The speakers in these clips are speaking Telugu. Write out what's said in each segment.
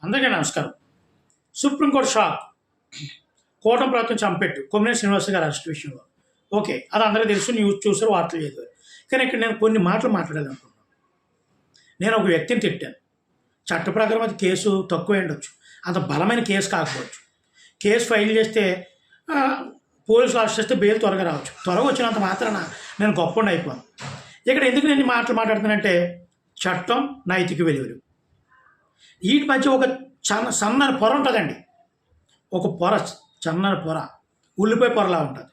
అందరికీ నమస్కారం. Supreme court shock. కూటమి ప్రభుత్వం చంపెట్టు కొమ్మినేని శ్రీనివాస్ గారు అరెస్ట్ విషయంలో. ఓకే, అది అందరికీ తెలుసు, న్యూస్ చూసారు, వార్తలు చదివారు. కానీ ఇక్కడ నేను కొన్ని మాటలు మాట్లాడాలనుకున్నాను. నేను ఒక వ్యక్తిని తిట్టాను. చట్ట ప్రకారం అది కేసు తక్కువ ఉండొచ్చు, అంత బలమైన కేసు కాకపోవచ్చు. కేసు ఫైల్ చేస్తే పోలీసులు అరెస్ట్ చేస్తే బెయిల్ త్వరగా రావచ్చు. త్వరగా వచ్చినంత మాత్రాన నేను గొప్ప అయిపోను. ఇక్కడ ఎందుకు నేను మాటలు మాట్లాడుతానంటే, చట్టం, నైతిక విలువలు, వీటి మధ్య ఒక సన్నని పొర ఉంటుందండి. ఒక పొర, సన్నని పొర, ఉల్లిపాయ పొరలా ఉంటుంది.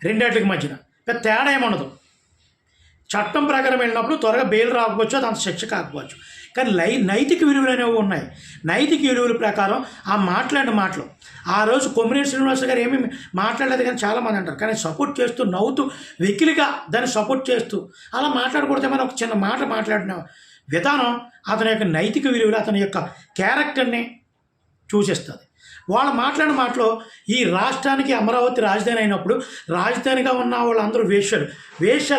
రెండేట్లకి మధ్యన పెద్ద తేడా ఏముండదు. చట్టం ప్రకారం వెళ్ళినప్పుడు త్వరగా బెయిల్ రాకపోవచ్చు, అది అంత శిక్ష కాకపోవచ్చు. కానీ నైతిక విలువలు అనేవి ఉన్నాయి. నైతిక విలువల ప్రకారం ఆ మాట్లాడిన మాటలు, ఆ రోజు కొమ్మినేని శ్రీనివాస్ గారు ఏమీ మాట్లాడలేదు కానీ చాలామంది అంటారు. కానీ సపోర్ట్ చేస్తూ, నవ్వుతూ, వెకిలిగా దాన్ని సపోర్ట్ చేస్తూ అలా మాట్లాడకూడదేమని ఒక చిన్న మాట మాట్లాడిన విధానం అతని యొక్క నైతిక విలువలు, అతని యొక్క క్యారెక్టర్ని చూసేస్తుంది. వాళ్ళు మాట్లాడిన మాటలో, ఈ రాష్ట్రానికి అమరావతి రాజధాని అయినప్పుడు రాజధానిగా ఉన్న వాళ్ళందరూ వేశ్యలు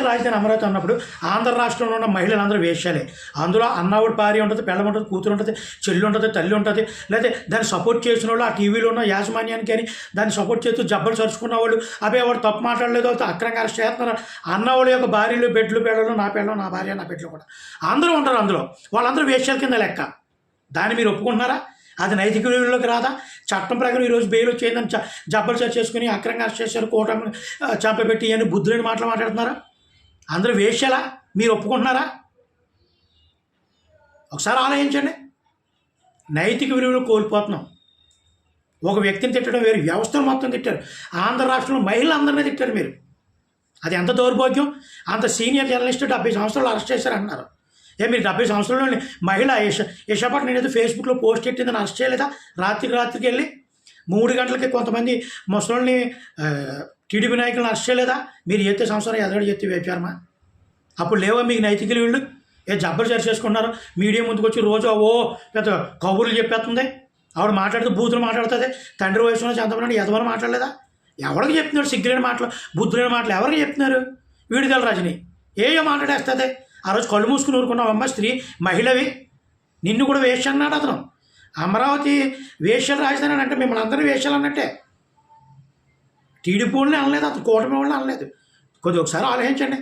రాజధాని అమరావతి అన్నప్పుడు ఆంధ్ర రాష్ట్రంలో ఉన్న మహిళలందరూ వేశ్యాలే. అందులో అన్నవాడు భార్య ఉంటుంది, పెళ్ళం ఉంటుంది, కూతురు ఉంటుంది, చెల్లి ఉంటుంది, తల్లి ఉంటుంది. లేకపోతే దాన్ని సపోర్ట్ చేసిన వాళ్ళు, ఆ టీవీలో ఉన్న యాజమాన్యానికి అని దాన్ని సపోర్ట్ చేస్తూ జబ్బలు చరుచుకున్న వాళ్ళు, అబ్బాయి వాడు తప్పు మాట్లాడలేదు, అక్రంగా అరెస్ట్ చేస్తున్నారు అన్నవాళ్ళ యొక్క భార్యలు, పెళ్ళలు, నా పెళ్ళం, నా భార్య, నా బిడ్డలు కూడా అందరూ ఉంటారు. అందులో వాళ్ళందరూ వేశ్యల కింద లెక్క. దాన్ని మీరు ఒప్పుకుంటున్నారా? అది నైతిక విలువలోకి రాదా? చట్టం ప్రకారం ఈరోజు బెయిల్ వచ్చేదని జబ్బలు సెర్చ్ చేసుకుని అక్రంగా అరెస్ట్ చేశారు, కూటమి చంపబెట్టి అని బుద్ధులేని మాటలు మాట్లాడుతున్నారా? అందరూ వేశ్యలా? మీరు ఒప్పుకుంటున్నారా? ఒకసారి ఆలోచించండి. నైతిక విలువలు కోల్పోతున్నాం. ఒక వ్యక్తిని తిట్టడం వేరు, వ్యవస్థను మొత్తం తిట్టారు. ఆంధ్ర రాష్ట్రంలో మహిళలందరినీ తిట్టారు మీరు. అది ఎంత దౌర్భాగ్యం! అంత సీనియర్ జర్నలిస్ట్ 70 సంవత్సరాలు అరెస్ట్ చేశారంటున్నారు. మీరు 70 సంవత్సరాల్లోని మహిళ యశపట్ నేనైతే ఫేస్బుక్లో పోస్ట్ పెట్టిందని అరెస్ట్ చేయలేదా? రాత్రికి వెళ్ళి 3 గంటలకి కొంతమంది ముసలిని టీడీపీ నాయకులను అరెస్ట్ చేయలేదా? మీరు ఎత్తే సంవత్సరం ఎదగడ చెప్తే వేపారమా? అప్పుడు లేవా మీకు నైతిక విలువలు? జబ్బలు సరి చేసుకుంటున్నారు. మీడియా ముందుకు వచ్చి రోజు పెద్ద కబుర్లు చెప్పేస్తుంది. ఆవిడ మాట్లాడితే బూతులు మాట్లాడుతుంది. తండ్రి వయసులో చంద్రబాబు ఎదవని మాట్లాడలేదా? ఎవరికి చెప్తున్నారు? సిగ్గులేని మాటలు, బుద్ధులేని మాటలు ఎవరికి చెప్తున్నారు? విడుదల రజని ఏయో మాట్లాడేస్తుంది. ఆ రోజు కళ్ళు మూసుకుని ఊరుకున్నావమ్మ, స్త్రీ మహిళవి, నిన్ను కూడా వేశ్య అన్నాడు అతను. అమరావతి వేశ్యల రాజధాని అంటే మిమ్మల్ని అందరూ వేశ్యలు అన్నట్టే. టీడీపీ వాళ్ళని అనలేదు, అతను కూటమి వాళ్ళని అనలేదు. కొద్దిగా ఒకసారి ఆలోచించండి.